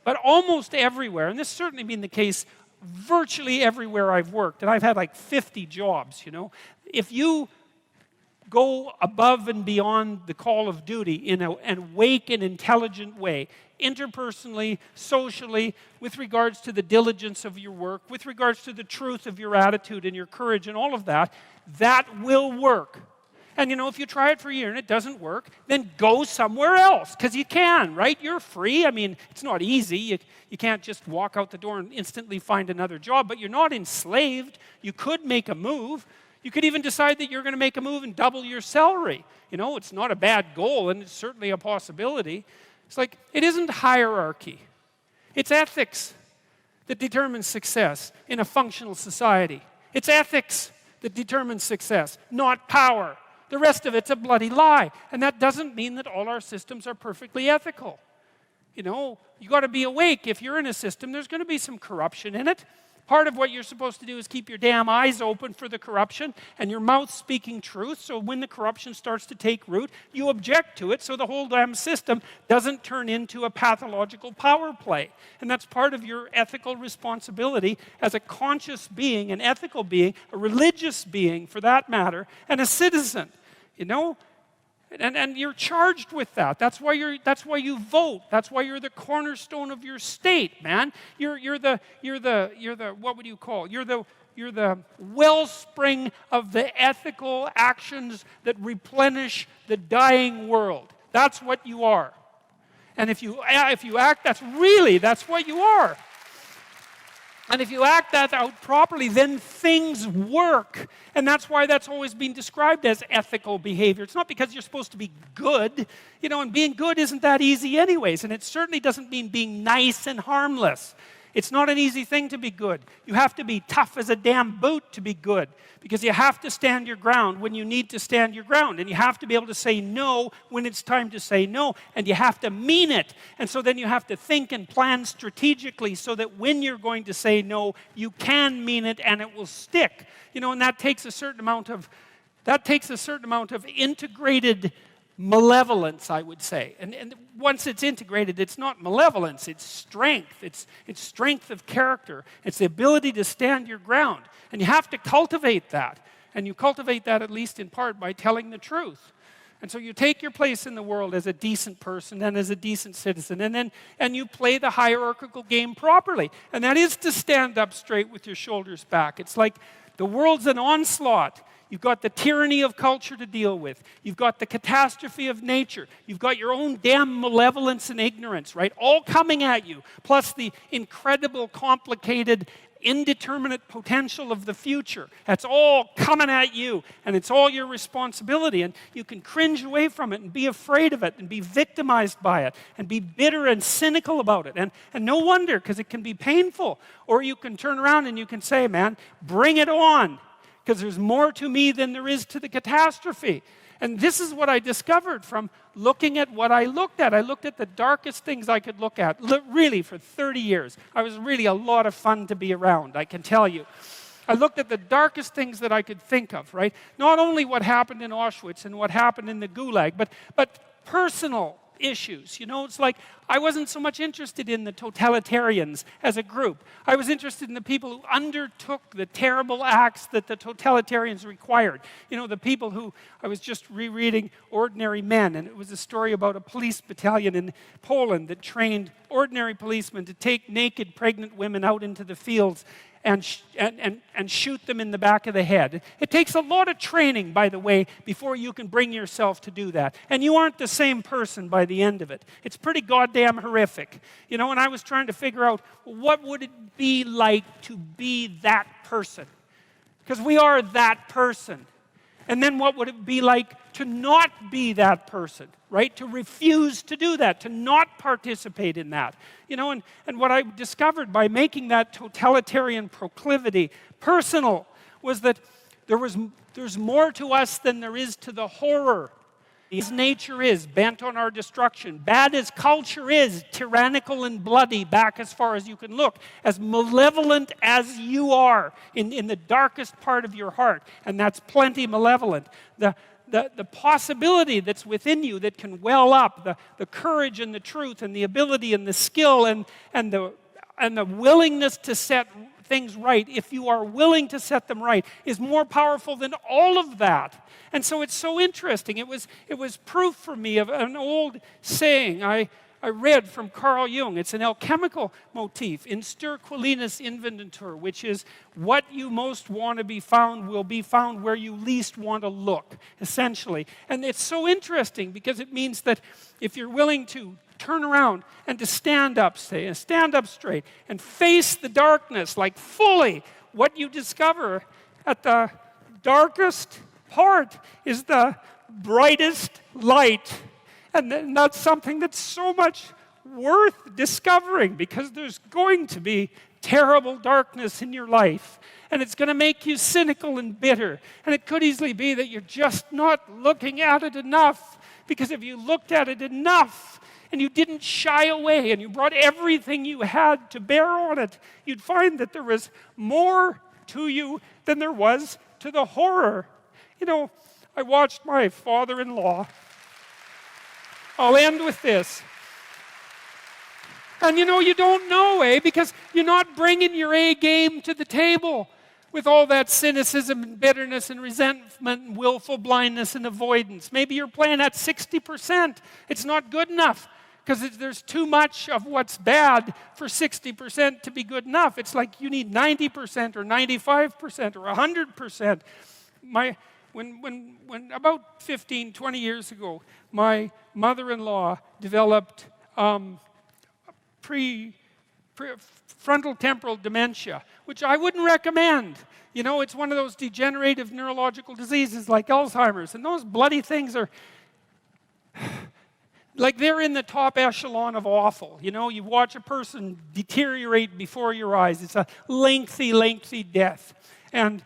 But almost everywhere, and this has certainly been the case virtually everywhere I've worked, and I've had like 50 jobs, if you go above and beyond the call of duty in an awake and intelligent way, interpersonally, socially, with regards to the diligence of your work, with regards to the truth of your attitude and your courage and all of that, that will work. And if you try it for a year and it doesn't work, then go somewhere else, because you can, right? You're free. I mean, it's not easy. You can't just walk out the door and instantly find another job, but you're not enslaved. You could make a move. You could even decide that you're going to make a move and double your salary. It's not a bad goal, and it's certainly a possibility. It's like, it isn't hierarchy. It's ethics that determines success in a functional society. It's ethics that determines success, not power. The rest of it's a bloody lie. And that doesn't mean that all our systems are perfectly ethical. You got to be awake. If you're in a system, there's going to be some corruption in it. Part of what you're supposed to do is keep your damn eyes open for the corruption and your mouth speaking truth, so when the corruption starts to take root, you object to it so the whole damn system doesn't turn into a pathological power play. And that's part of your ethical responsibility as a conscious being, an ethical being, a religious being for that matter, and a citizen. And you're charged with that. That's why you vote. That's why you're the cornerstone of your state, man. You're the what would you call? You're the wellspring of the ethical actions that replenish the dying world. That's what you are. And if you act, that's what you are. And if you act that out properly, then things work. And that's why that's always been described as ethical behavior. It's not because you're supposed to be good, and being good isn't that easy anyways. And it certainly doesn't mean being nice and harmless. It's not an easy thing to be good. You have to be tough as a damn boot to be good, because you have to stand your ground when you need to stand your ground, and you have to be able to say no when it's time to say no, and you have to mean it. And so then you have to think and plan strategically so that when you're going to say no, you can mean it and it will stick. And that takes a certain amount of integrated malevolence, I would say. And once it's integrated, it's not malevolence, it's strength. It's strength of character. It's the ability to stand your ground. And you have to cultivate that. And you cultivate that at least in part by telling the truth. And so you take your place in the world as a decent person and as a decent citizen, and you play the hierarchical game properly. And that is to stand up straight with your shoulders back. It's like the world's an onslaught. You've got the tyranny of culture to deal with. You've got the catastrophe of nature. You've got your own damn malevolence and ignorance, right? All coming at you, plus the incredible, complicated, indeterminate potential of the future. That's all coming at you, and it's all your responsibility. And you can cringe away from it and be afraid of it and be victimized by it and be bitter and cynical about it. And no wonder, because it can be painful. Or you can turn around and you can say, man, bring it on, because there's more to me than there is to the catastrophe. And this is what I discovered from looking at what I looked at. I looked at the darkest things I could look at, really, for 30 years. I was really a lot of fun to be around, I can tell you. I looked at the darkest things that I could think of, right? Not only what happened in Auschwitz and what happened in the Gulag, but personal issues. It's like I wasn't so much interested in the totalitarians as a group. I was interested in the people who undertook the terrible acts that the totalitarians required. The people who, I was just rereading Ordinary Men, and it was a story about a police battalion in Poland that trained ordinary policemen to take naked pregnant women out into the fields and shoot them in the back of the head. It takes a lot of training, by the way, before you can bring yourself to do that. And you aren't the same person by the end of it. It's pretty goddamn horrific. And I was trying to figure out, what would it be like to be that person? Because we are that person. And then what would it be like to not be that person, right? To refuse to do that, to not participate in that. And what I discovered by making that totalitarian proclivity personal was that there's more to us than there is to the horror. As nature is, bent on our destruction, bad as culture is, tyrannical and bloody, back as far as you can look, as malevolent as you are in the darkest part of your heart, and that's plenty malevolent. the possibility that's within you that can well up, the courage and the truth and the ability and the skill and the willingness to set things right, if you are willing to set them right, is more powerful than all of that. And so it's so interesting. It was proof for me of an old saying I read from Carl Jung. It's an alchemical motif, instur qualinus inventur, which is what you most want to be found will be found where you least want to look, essentially. And it's so interesting because it means that if you're willing to turn around and to stand up, and stand up straight and face the darkness like fully, what you discover at the darkest part is the brightest light. And that's something that's so much worth discovering, because there's going to be terrible darkness in your life. And it's going to make you cynical and bitter. And it could easily be that you're just not looking at it enough. Because if you looked at it enough and you didn't shy away and you brought everything you had to bear on it, you'd find that there was more to you than there was to the horror. You know, I watched my father-in-law. I'll end with this. And you know, you don't know, because you're not bringing your A game to the table with all that cynicism and bitterness and resentment and willful blindness and avoidance. Maybe you're playing at 60%. It's not good enough because there's too much of what's bad for 60% to be good enough. It's like you need 90% or 95% or 100%. When about 15, 20 years ago, my mother-in-law developed frontal temporal dementia, which I wouldn't recommend. You know, it's one of those degenerative neurological diseases like Alzheimer's, and those bloody things are like they're in the top echelon of awful. You know, you watch a person deteriorate before your eyes. It's a lengthy, lengthy death. And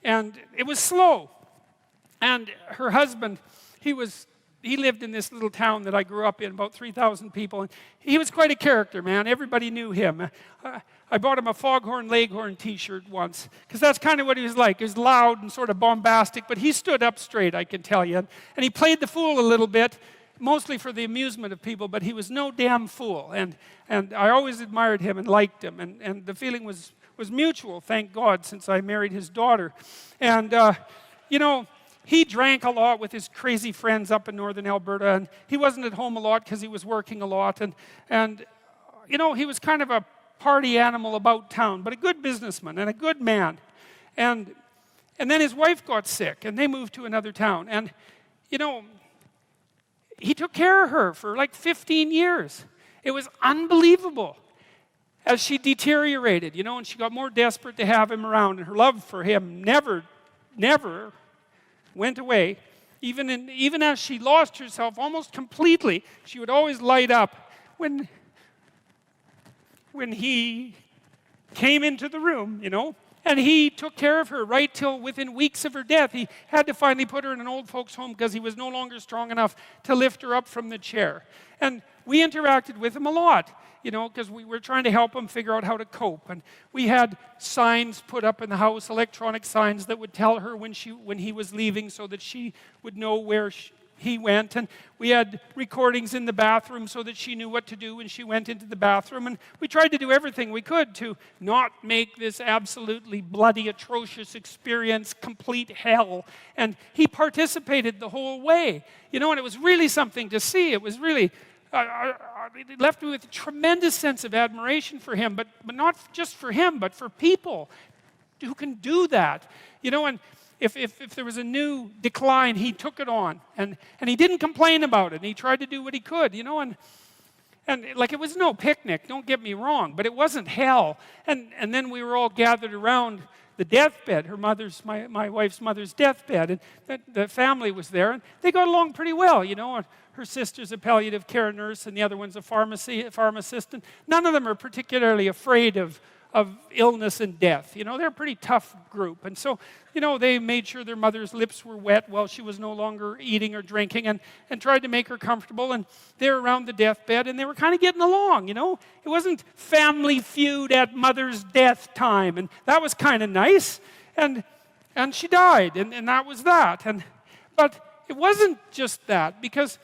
it was slow. And her husband, he lived in this little town that I grew up in, about 3,000 people. And he was quite a character, man. Everybody knew him. I bought him a Foghorn Leghorn t-shirt once, because that's kind of what he was like. He was loud and sort of bombastic, but he stood up straight, I can tell you. And he played the fool a little bit, mostly for the amusement of people, but he was no damn fool. And I always admired him and liked him. And the feeling was mutual, thank God, since I married his daughter. And, you know, he drank a lot with his crazy friends up in northern Alberta, and he wasn't at home a lot because he was working a lot. And you know, he was kind of a party animal about town, but a good businessman and a good man. And then his wife got sick, and they moved to another town. And, you know, he took care of her for like 15 years. It was unbelievable as she deteriorated, you know, and she got more desperate to have him around, and her love for him never went away. Even as she lost herself almost completely, she would always light up when he came into the room, you know. And he took care of her right till within weeks of her death. He had to finally put her in an old folks' home because he was no longer strong enough to lift her up from the chair. And we interacted with him a lot, you know, because we were trying to help him figure out how to cope. And we had signs put up in the house, electronic signs that would tell her when he was leaving so that she would know where he went. And we had recordings in the bathroom so that she knew what to do when she went into the bathroom. And we tried to do everything we could to not make this absolutely bloody, atrocious experience complete hell. And he participated the whole way. You know, and it was really something to see. It was really, it left me with a tremendous sense of admiration for him, but not just for him, but for people who can do that. You know, and if there was a new decline, he took it on. And he didn't complain about it. And he tried to do what he could, you know. And like, it was no picnic, don't get me wrong, but it wasn't hell. And then we were all gathered around the deathbed, my wife's mother's deathbed. And the family was there. And they got along pretty well, you know. Her sister's a palliative care nurse, and the other one's a pharmacist. And none of them are particularly afraid of illness and death. You know, they're a pretty tough group. And so, you know, they made sure their mother's lips were wet while she was no longer eating or drinking, and tried to make her comfortable. And they were around the deathbed, and they were kind of getting along, you know. It wasn't family feud at mother's death time, and that was kind of nice. And she died, and that was that. But it wasn't just that, because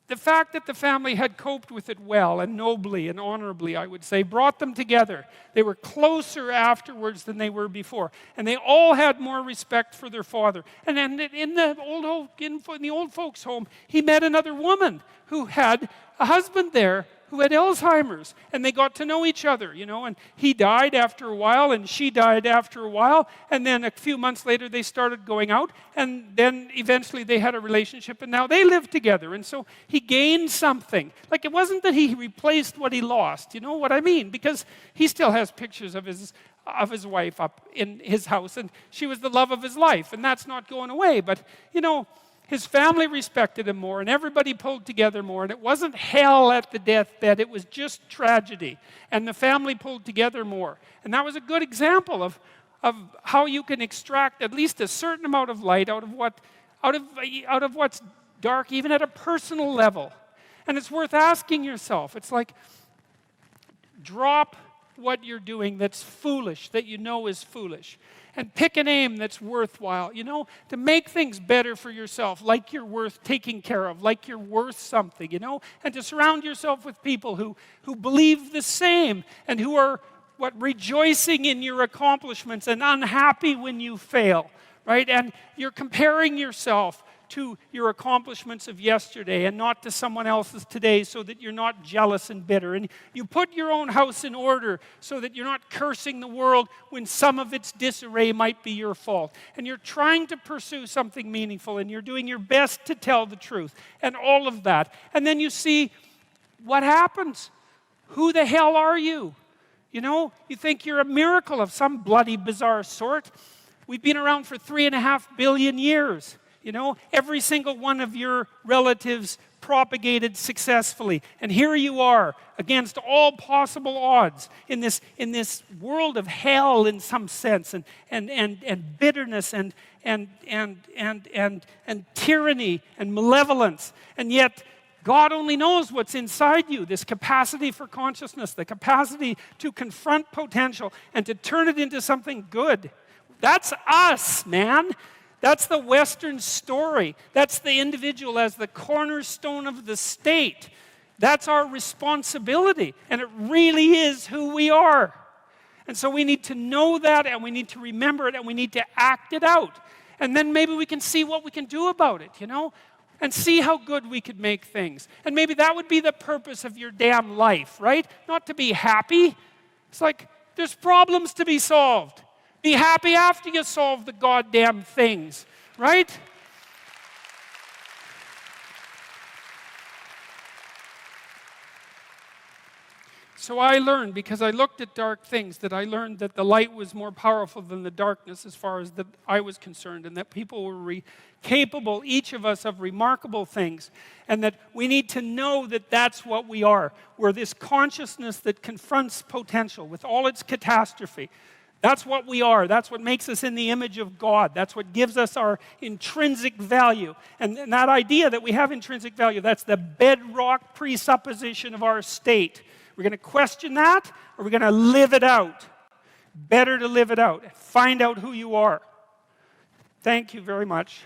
the fact that the family had coped with it well and nobly and honorably, I would say, brought them together. They were closer afterwards than they were before. And they all had more respect for their father. And then in the old folks' home, he met another woman who had a husband there who had Alzheimer's, and they got to know each other, and he died after a while, and she died after a while, and then a few months later they started going out, and then eventually they had a relationship, and now they live together, and so he gained something. Like, it wasn't that he replaced what he lost, you know what I mean? Because he still has pictures of his wife up in his house, and she was the love of his life, and that's not going away, but, his family respected him more, and everybody pulled together more, and it wasn't hell at the deathbed, it was just tragedy, and the family pulled together more. And that was a good example of how you can extract at least a certain amount of light out of what's dark, even at a personal level. And it's worth asking yourself. It's like, drop what you're doing that's foolish, that you know is foolish, and pick an aim that's worthwhile, to make things better for yourself, like you're worth taking care of, like you're worth something, and to surround yourself with people who believe the same and who are rejoicing in your accomplishments and unhappy when you fail, right? And you're comparing yourself to your accomplishments of yesterday and not to someone else's today, so that you're not jealous and bitter. And you put your own house in order so that you're not cursing the world when some of its disarray might be your fault. And you're trying to pursue something meaningful, and you're doing your best to tell the truth, and all of that. And then you see what happens. Who the hell are you? You think you're a miracle of some bloody bizarre sort. We've been around for 3.5 billion years. Every single one of your relatives propagated successfully. And here you are, against all possible odds, in this world of hell in some sense, and bitterness and tyranny and malevolence. And yet, God only knows what's inside you, this capacity for consciousness, the capacity to confront potential and to turn it into something good. That's us, man. That's the Western story. That's the individual as the cornerstone of the state. That's our responsibility, and it really is who we are. And so we need to know that, and we need to remember it, and we need to act it out. And then maybe we can see what we can do about it, and see how good we could make things. And maybe that would be the purpose of your damn life, right? Not to be happy. It's like, there's problems to be solved. Be happy after you solve the goddamn things, right? So I learned, because I looked at dark things, that I learned that the light was more powerful than the darkness as far as that I was concerned, and that people were capable, each of us, of remarkable things, and that we need to know that that's what we are. We're this consciousness that confronts potential with all its catastrophe. That's what we are. That's what makes us in the image of God. That's what gives us our intrinsic value. And that idea that we have intrinsic value, that's the bedrock presupposition of our state. We're going to question that, or we're going to live it out. Better to live it out. Find out who you are. Thank you very much.